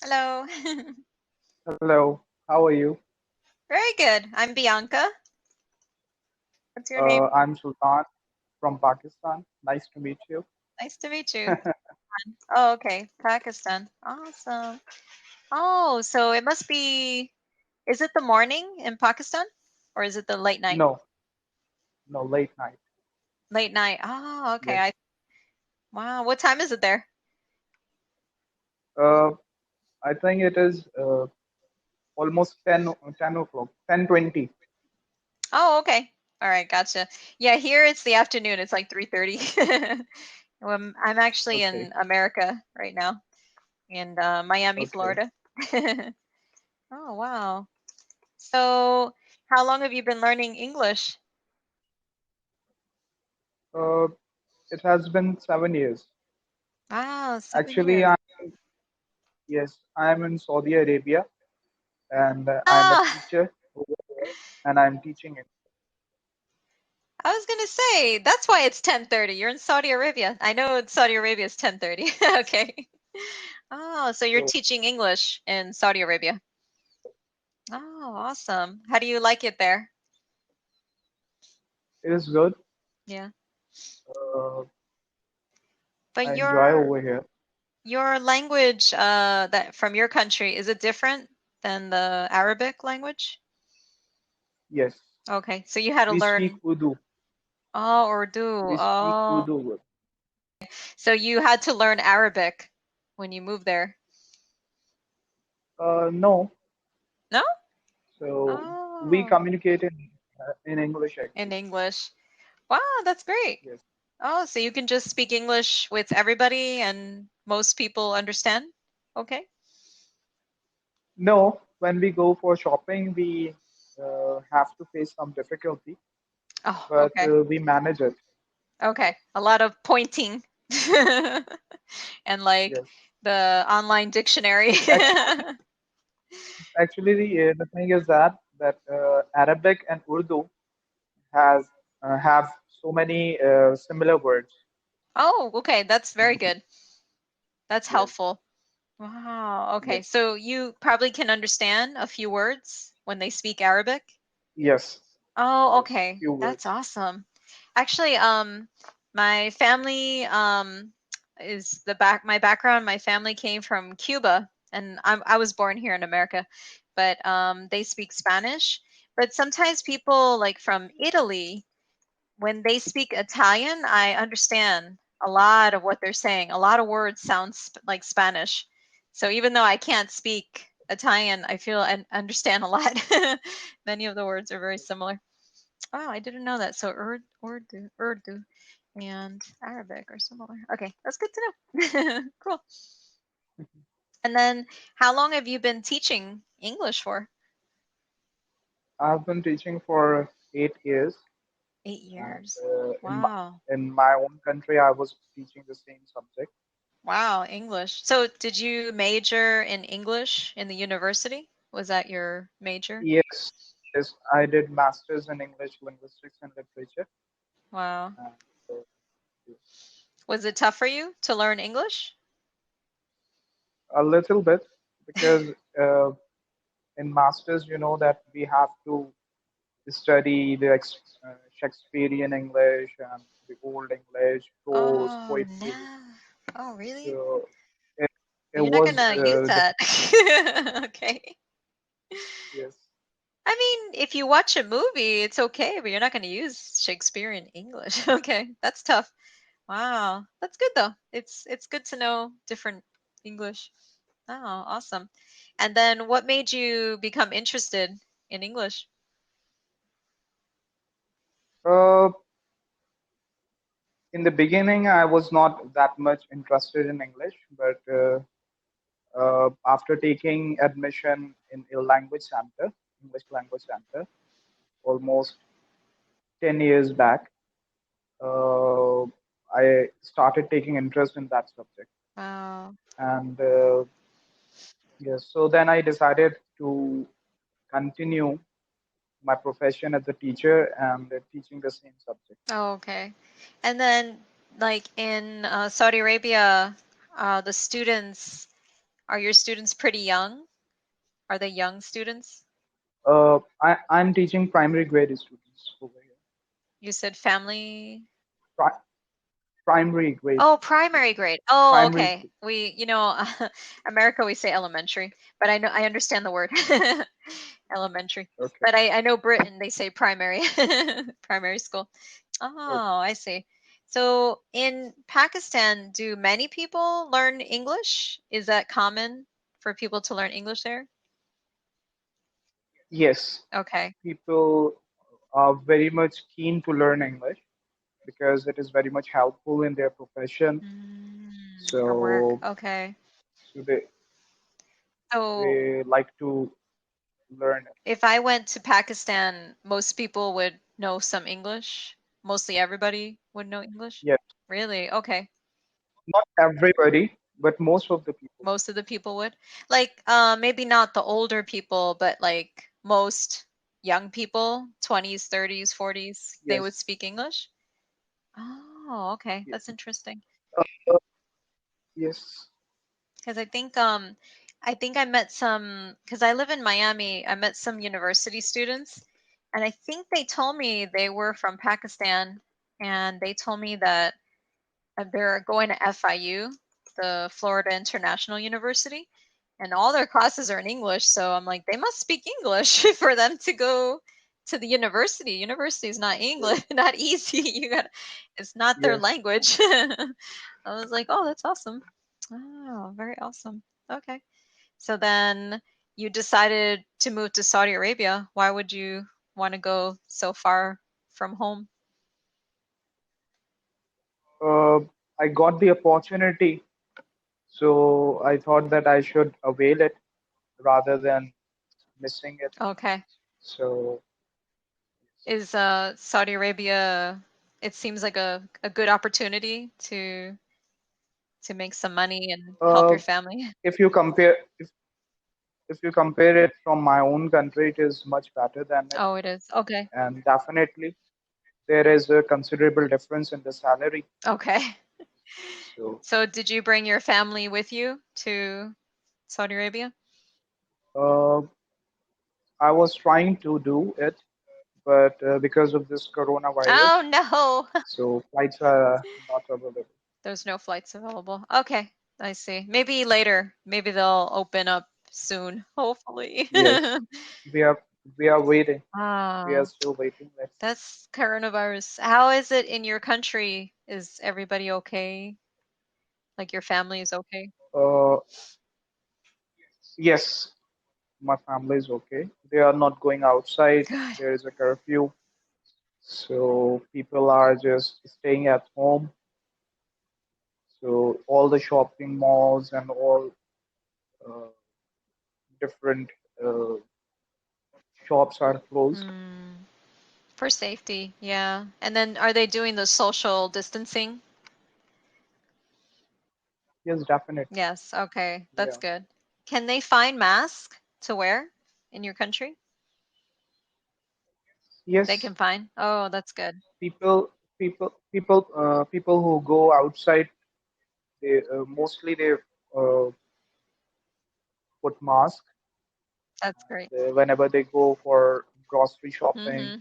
Hello. Hello, how are you? Very good. I'm Bianca. What's your name? I'm Sultan from Pakistan. Nice to meet you. Nice to meet you. Oh, okay. Pakistan. Awesome. Oh, so it must be, is it the morning in Pakistan or is it the late night? No, no, late night. Late night. Oh, okay. Yes. Wow. What time is it there? Uh, I think it is almost 10 o'clock, 10:20. Oh, okay. All right. Gotcha. Yeah, here it's the afternoon. It's like 3:30. I'm actually Okay, in America right now in Miami, okay. Florida. Oh, wow. So, how long have you been learning English? Uh, it has been 7 years. Wow, 7 years. Actually, yes, I'm in Saudi Arabia and I'm a Ah, teacher over there and I'm teaching it. I was gonna say that's why it's 10:30. You're in Saudi Arabia. I know Saudi Arabia is 10:30. Okay. Oh, so you're So teaching English in Saudi Arabia. Oh, awesome. How do you like it there? it is good. Yeah. Uh, But I enjoy over here. your language that from your country, is it different than the Arabic language? Yes, Okay. So you had to we speak learn Urdu. Urdu. We speak Oh, Urdu. so you had to learn Arabic when you moved there. No, No? so we Oh, communicate in English in actually. English. Wow, that's great. Yes. Oh, so you can just speak English with everybody and most people understand? Okay. No, when we go for shopping, we have to face some difficulty, Oh, but okay. we manage it. Okay. A lot of pointing and like Yes. the online dictionary. Actually, actually the thing is that Arabic and Urdu has have so many similar words. Oh, okay. That's very good. That's Yes. helpful. Wow. Okay. Yes. So you probably can understand a few words when they speak Arabic? Yes. Oh, Yes. okay. Few That's words. awesome. Actually, my family is my background, my family came from Cuba and I was born here in America, but they speak Spanish. But sometimes people like from Italy, when they speak Italian, I understand a lot of what they're saying. A lot of words sound like Spanish. So even though I can't speak Italian, I feel and understand a lot. Many of the words are very similar. Oh, I didn't know that. So Urdu, and Arabic are similar. Okay, that's good to know. Cool. And then, how long have you been teaching English for? I've been teaching for 8 years, Eight and years. in my Wow. in my own country, I was teaching the same subject. Wow, English. So, did you major in English in the university? Was that your major? Yes, yes, I did masters in English linguistics and literature. Wow. And, uh, Was it tough for you to learn English? a little bit because uh, in masters, you know that we have to study the Shakespearean English and the Old English, prose, Oh, poetry. no. Oh, really? So it, So it you're not was gonna use the that. Okay. yes, I mean, if you watch a movie, it's okay, but you're not going to use Shakespearean English. Okay, that's tough. Wow, that's good though. It's good to know different English. Oh, awesome. And then what made you become interested in English? uh, in the beginning, I was not that much interested in English, but after taking admission in a language center, English language center, almost 10 years back, uh, I started taking interest in that subject. Wow. And yes, so then I decided to continue my profession as a teacher and teaching the same subject. Oh, okay. And then, like in Saudi Arabia, the students Are your students pretty young? Are they young students? I'm teaching primary grade students over here. You said family. Pri- Primary grade, Oh, primary grade. Oh, primary. okay. America, we say elementary, but I understand the word elementary. Okay. But I know Britain, they say primary, primary school. Okay. Oh, I see. So in Pakistan, do many people learn English? Is that common for people to learn English there? Yes, Okay. people are very much keen to learn English because it is very much helpful in their profession. For work. So, Okay. so they So they like to learn it. if I went to Pakistan, most people would know some English. Mostly everybody would know English. Yes, Really? Okay. not everybody, but most of the people. Most of the people would. Like, maybe not the older people, but like most young people, 20s, 30s, 40s, they would Yes, speak English. Oh, okay. yes, That's interesting. uh, yes, Because I think I met some, because I live in Miami, I met some university students, and I think they told me they were from Pakistan, and they told me that they're going to FIU, the Florida International University, and all their classes are in English. So I'm like, they must speak English for them to go to the university. University is not yes, English, not easy. It's not their yes. language. I was like, oh, that's awesome. Oh, very awesome. Okay. So then you decided to move to Saudi Arabia. Why would you want to go so far from home? Uh, I got the opportunity, so I thought that I should avail it rather than missing it. Okay. So, Is Saudi Arabia, it seems like a good opportunity to make some money and help uh, your family. if you compare, if you compare it from my own country, it is much better than it, Oh, it is. Okay. and definitely there is a considerable difference in the salary. Okay. So, So did you bring your family with you to Saudi Arabia? uh, I was trying to do it, but because of this coronavirus, Oh no. so flights are not available. There's no flights available. Okay, I see. Maybe later. Maybe they'll open up soon, hopefully. Yes, we are we are waiting. We are Ah, still waiting. Let's see. that's coronavirus. How is it in your country? Is everybody okay? Like your family is okay? Uh, yes, my family is okay. They are not going outside. Good. There is a curfew, so people are just staying at home. So all the shopping malls and all uh, different uh, shops are closed. Hmm. For safety, yeah. And then are they doing the social distancing? Yes, definitely. Yes, okay. That's Yeah. good. Can they find masks to wear in your country? They Yes, can find? Oh, that's good. people who go outside, they mostly they put mask, That's great. whenever they go for grocery shopping Mm-hmm.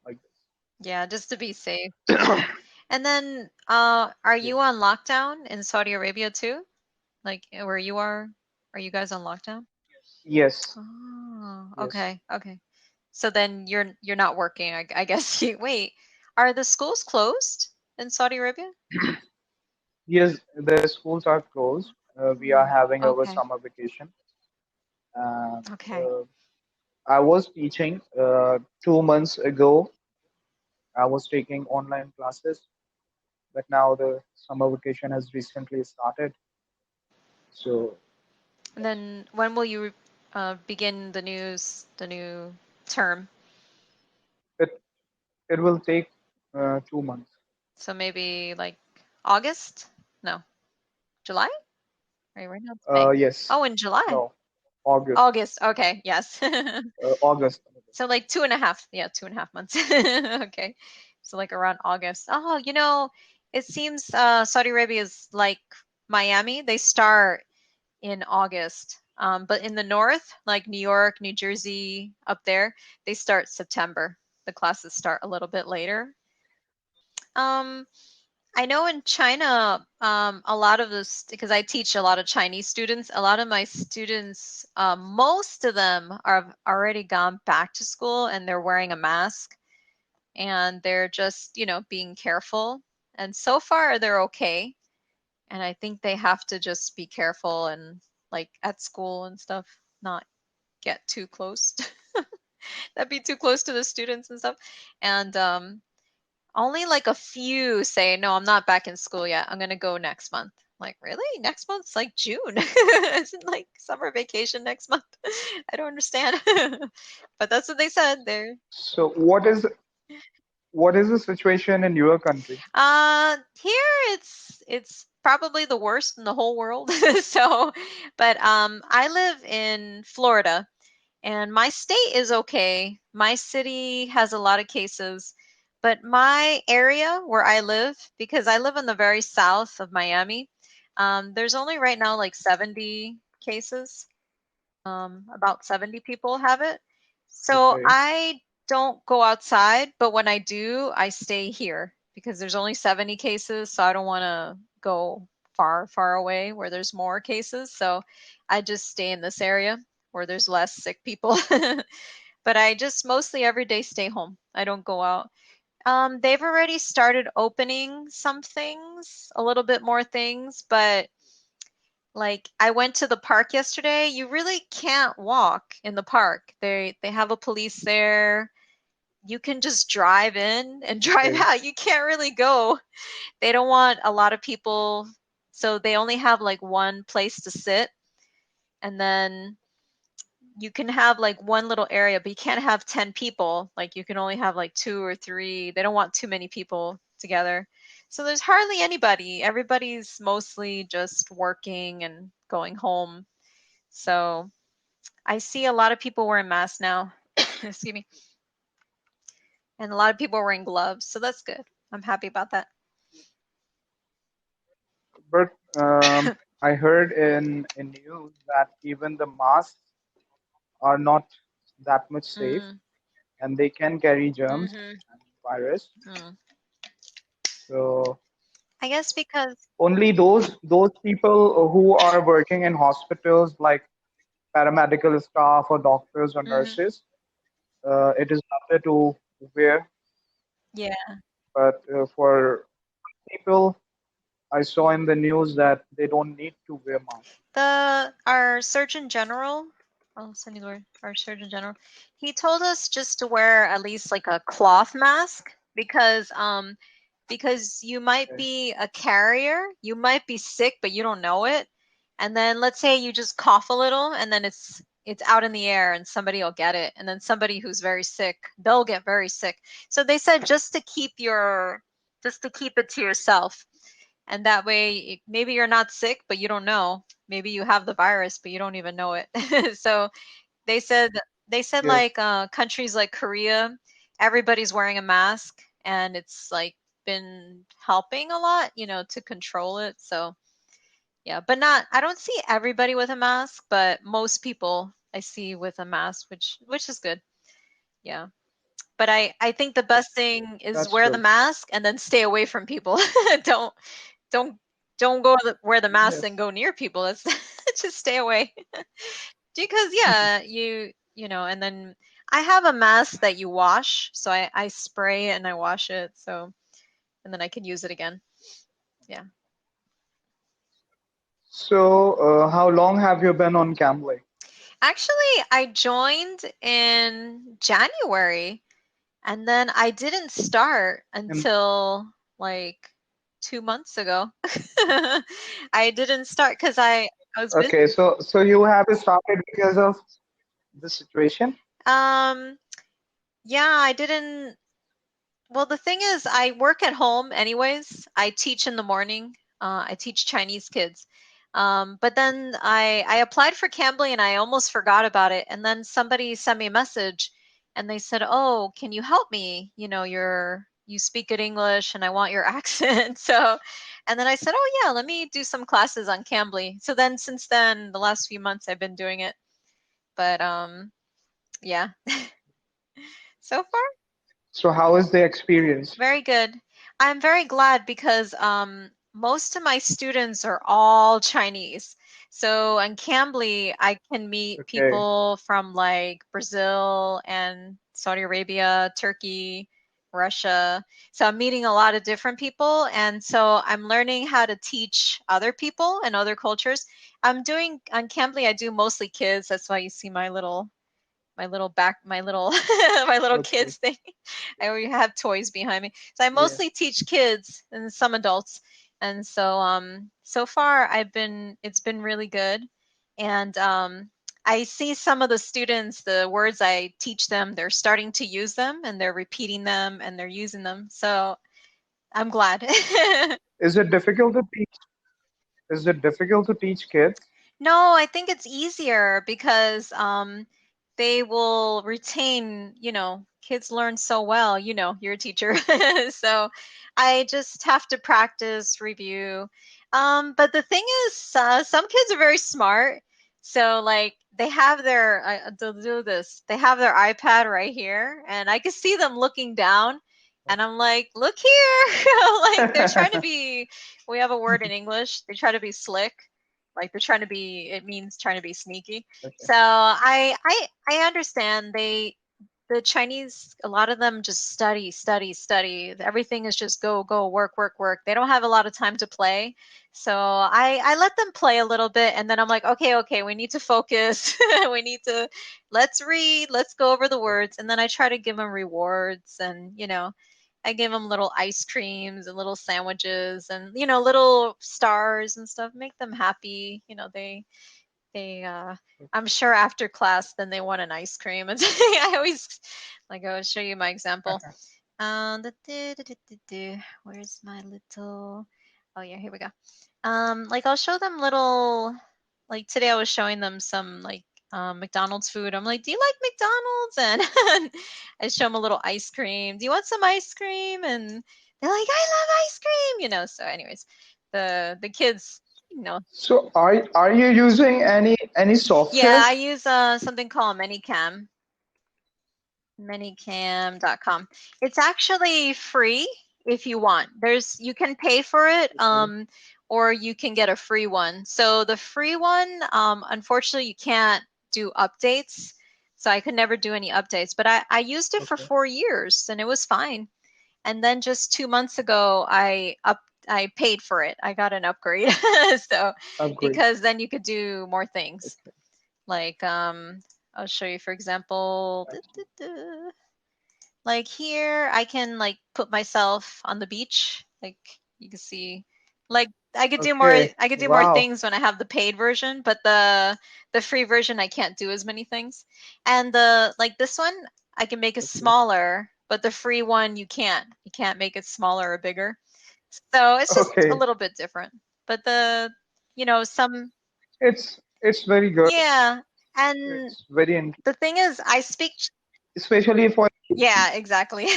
like Yeah, just to be safe. this. And then, are Yes. you on lockdown in Saudi Arabia too? Like where you are? Are you guys on lockdown? Yes. Oh, Yes. okay, okay. So then you're not working, I guess. Wait, are the schools closed in Saudi Arabia? Yes, the schools are closed. We are Mm, having our okay, summer vacation. And okay. I was teaching 2 months ago. I was taking online classes, but now the summer vacation has recently started. So And then when will you begin the new term? it it will take 2 months. So maybe like August? No, July? Right now it's May. Yes. Oh, in July. No, August. August. Okay, yes. August. So like 2.5, yeah, 2.5 months. Okay. So like around August. Oh, it seems Saudi Arabia is like Miami. They start in August. But in the north, like New York, New Jersey, up there, they start September. The classes start a little bit later. Um, I know in China, a lot of this, because I teach a lot of Chinese students, a lot of my students, most of them are already gone back to school and they're wearing a mask and they're just, being careful. And so far they're okay. And I think they have to just be careful and like at school and stuff, not get too close. That'd be too close to the students and stuff. And only like a few say, no, I'm not back in school yet. I'm gonna go next month. Like, really? Next month's like June. Isn't like summer vacation next month? I don't understand. But that's what they said. They're So what is the situation in your country? here it's probably the worst in the whole world. So, but I live in Florida and my state is okay. My city has a lot of cases, but my area where I live, because I live in the very south of Miami, there's only right now like 70 cases. About 70 people have it. So Okay. I don't go outside, but when I do, I stay here because there's only 70 cases, so I don't want to go far, far away where there's more cases. So I just stay in this area where there's less sick people. But I just mostly every day stay home. I don't go out. They've already started opening some things, a little bit more things, but like I went to the park yesterday. You really can't walk in the park. They have a police there. You can just drive in and drive Okay. out. You can't really go. They don't want a lot of people, so they only have like one place to sit. And then you can have like one little area, but you can't have 10 people. Like you can only have like two or three. They don't want too many people together. So there's hardly anybody. Everybody's mostly just working and going home. So I see a lot of people wearing masks now. Excuse me. And a lot of people are wearing gloves. So that's good. I'm happy about that. But I heard in news that even the masks are not that much safe Mm, and they can carry germs mm-hmm, and virus. mm. So I guess because, only those people who are working in hospitals like paramedical staff or doctors or hmm nurses, it is better to wear. yeah, But for people, I saw in the news that they don't need to wear masks. our Surgeon General, oh, Sunny Lord, our Surgeon General, he told us just to wear at least like a cloth mask because you might Okay. be a carrier, you might be sick, but you don't know it. And then let's say you just cough a little and then it's out in the air and somebody will get it. And then somebody who's very sick, they'll get very sick. So they said just to keep it to yourself. And that way maybe you're not sick, but you don't know. Maybe you have the virus, but you don't even know it. So they said they said Yes, like countries like Korea, everybody's wearing a mask and it's like been helping a lot, to control it. So yeah, but not I don't see everybody with a mask, but most people I see with a mask, which is good. Yeah. But I think the best thing is that's wear the true. mask and then stay away from people. don't don't don't go wear the mask and Yes. go near people. It's just stay away. Because yeah, and then I have a mask that you wash, so I spray it and I wash it, so and then I can use it again. Yeah. So, how long have you been on Cambly? Actually, I joined in January and then I didn't start And until like 2 months ago. I didn't start because I was busy. okay, so you have started because of the situation? Um, yeah, I didn't. Well, the thing is, I work at home anyways. I teach in the morning. I teach Chinese kids. But then I applied for Cambly and I almost forgot about it. And then somebody sent me a message and they said, "Oh, can you help me? you speak good English and I want your accent. So, and then I said, oh yeah, let me do some classes on Cambly. So then since then, the last few months I've been doing it. But yeah, so far So how is the experience? very good. I'm very glad because most of my students are all Chinese. So on Cambly, I can meet Okay. people from like Brazil and Saudi Arabia, Turkey, Russia. So I'm meeting a lot of different people, and so I'm learning how to teach other people and other cultures. I'm doing on Cambly, I do mostly kids. That's why you see my little my little Okay. kids thing. I already have toys behind me. So I Yeah. mostly teach kids and some adults. And so so far it's been really good. And I see some of the students, the words I teach them, they're starting to use them and they're repeating them and they're using them. So I'm glad. Is it difficult to teach? Is it difficult to teach kids? No, I think it's easier because they will retain, kids learn so well, you're a teacher. So I just have to practice, review. But the thing is, some kids are very smart. So like they have they'll do this. They have their iPad right here, and I can see them looking down, and I'm like, look here. Like they're trying to be, we have a word in English, they try to be slick, like they're trying to be, it means trying to be sneaky. Okay. So I understand the Chinese, a lot of them just study, study, study. Everything is just go, go, work, work, work. They don't have a lot of time to play. So I let them play a little bit, and then I'm like, okay, okay, we need to focus. We need to, let's read, let's go over the words. And then I try to give them rewards, and I give them little ice creams and little sandwiches and little stars and stuff. Make them happy. They I'm sure after class then they want an ice cream. And I always like, I will show you my example. Where's my little, oh yeah, here we go. Like I'll show them little, like today I was showing them some like McDonald's food. I'm like, do you like McDonald's? And I show them a little ice cream. Do you want some ice cream? And they're like, I love ice cream, So anyways, the kids, So are you using any yeah, software? I use something called Minicam, minicam.com. It's actually free if you want. You can pay for it, Okay. or you can get a free one. So the free one, unfortunately, you can't do updates. So I could never do any updates, but I used it for Okay. 4 years and it was fine. And then just 2 months ago, I paid for it. I got an upgrade. So Upgrade. because then you could do more things. Okay. Like I'll show you, for example, I see. like here I can like put myself on the beach. Like you can see, like Okay. I could do more Wow. things when I have the paid version, but the free version I can't do as many things. And the like this one I can make it Okay. smaller, but the free one you can't. You can't make it smaller or bigger. So it's just a Okay. little bit different. But some, It's very good. yeah. And It's very the thing is, I speak, especially for yeah, exactly.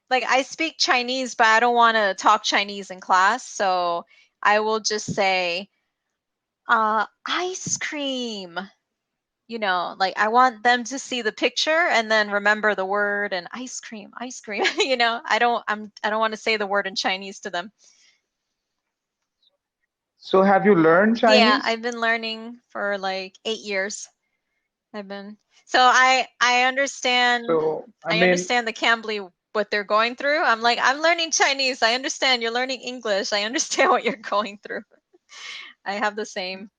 Like I speak Chinese, but I don't want to talk Chinese in class, so I will just say, ice cream. Like I want them to see the picture and then remember the word and ice cream, ice cream. I don't want to say the word in Chinese to them. so have you learned Yeah, Chinese? I've been learning for like 8 years. I've been so I understand So I I mean, understand the Cambly what they're going through. I'm like, I'm learning Chinese. I understand you're learning English. I understand what you're going through. I have the same.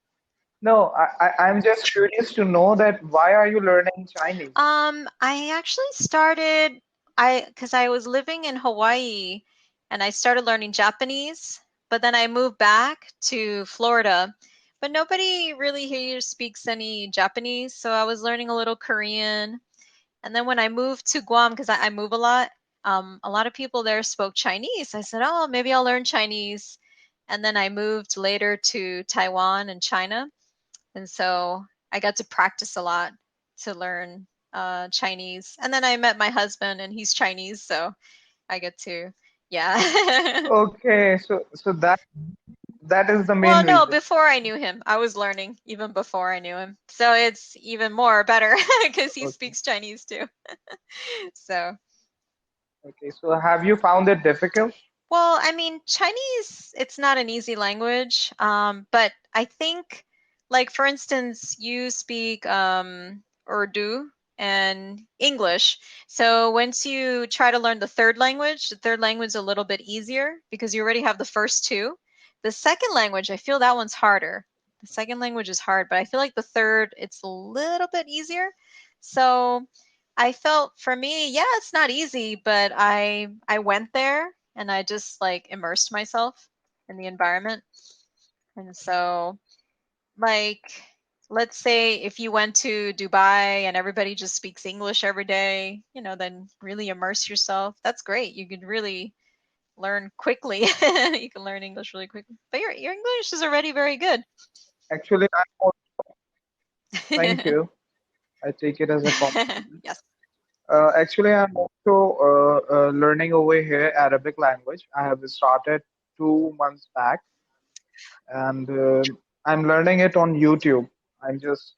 no, I'm just curious to know that why are you learning Chinese? I actually started because I was living in Hawaii and I started learning Japanese, but then I moved back to Florida. But nobody really here speaks any Japanese, so I was learning a little Korean. And then when I moved to Guam, because I move a lot of people there spoke Chinese. I said, oh, maybe I'll learn Chinese. And then I moved later to Taiwan and China. And so I got to practice a lot to learn Chinese. And then I met my husband, and he's Chinese. So I get to, yeah. Okay, so that is the main Well, no, reason. before I knew him, I was learning even before I knew him. So it's even more better because he Okay. speaks Chinese too. So, Okay. So have you found it difficult? well, I mean, Chinese, it's not an easy language. But I think, like, for instance, you speak Urdu and English. So once you try to learn the third language is a little bit easier because you already have the first two. The second language, I feel that one's harder. The second language is hard, but I feel like the third, it's a little bit easier. So I felt for me, yeah, it's not easy, but I went there and I just like immersed myself in the environment. And so, like, let's say if you went to Dubai and everybody just speaks English every day, then really immerse yourself. That's great. You could really learn quickly. You can learn English really quickly. But your English is already very good. Actually, thank you. I take it as a compliment. Yes. Actually, I'm also learning over here Arabic language. I have started 2 months back, and I'm learning it on YouTube. I'm just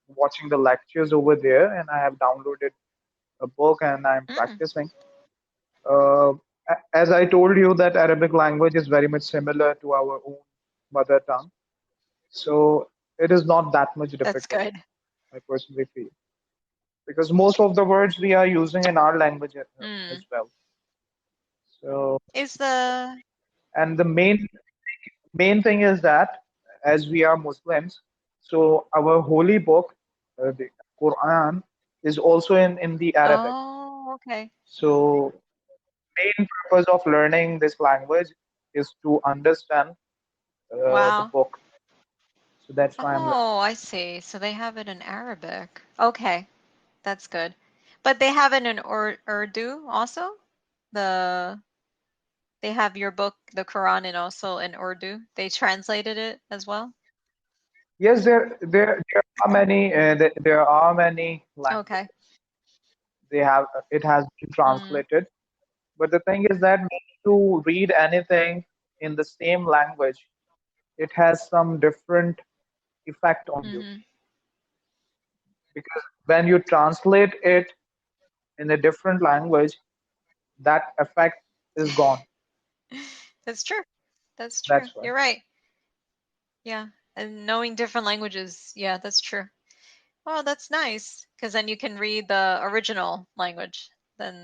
watching the lectures over there, and I have downloaded a book and I'm Mm, practicing. Uh, as I told you, that Arabic language is very much similar to our own mother tongue, so it is not that much that's difficult. good. I personally feel because most of the words we are using in our language Mm. as well. So, Is the and the main thing is that as we are Muslims, so our holy book, the Quran, is also in the Arabic. Oh, okay. So main purpose of learning this language is to understand the Wow. book. So that's why I'm learning. Oh, I see. So they have it in Arabic. Okay, that's good. But they have it in Urdu also? The They have your book, the Quran, and also in Urdu. They translated it as well? Yes, there are many there are many Okay. languages. They have it has been Mm, translated, but the thing is that when you read anything in the same language, it has some different effect on you hmm. because when you translate it in a different language, that effect is gone. That's true. That's true. That's why. You're right. Yeah. And knowing different languages, yeah, that's true. Oh, that's nice. Because then you can read the original language. Then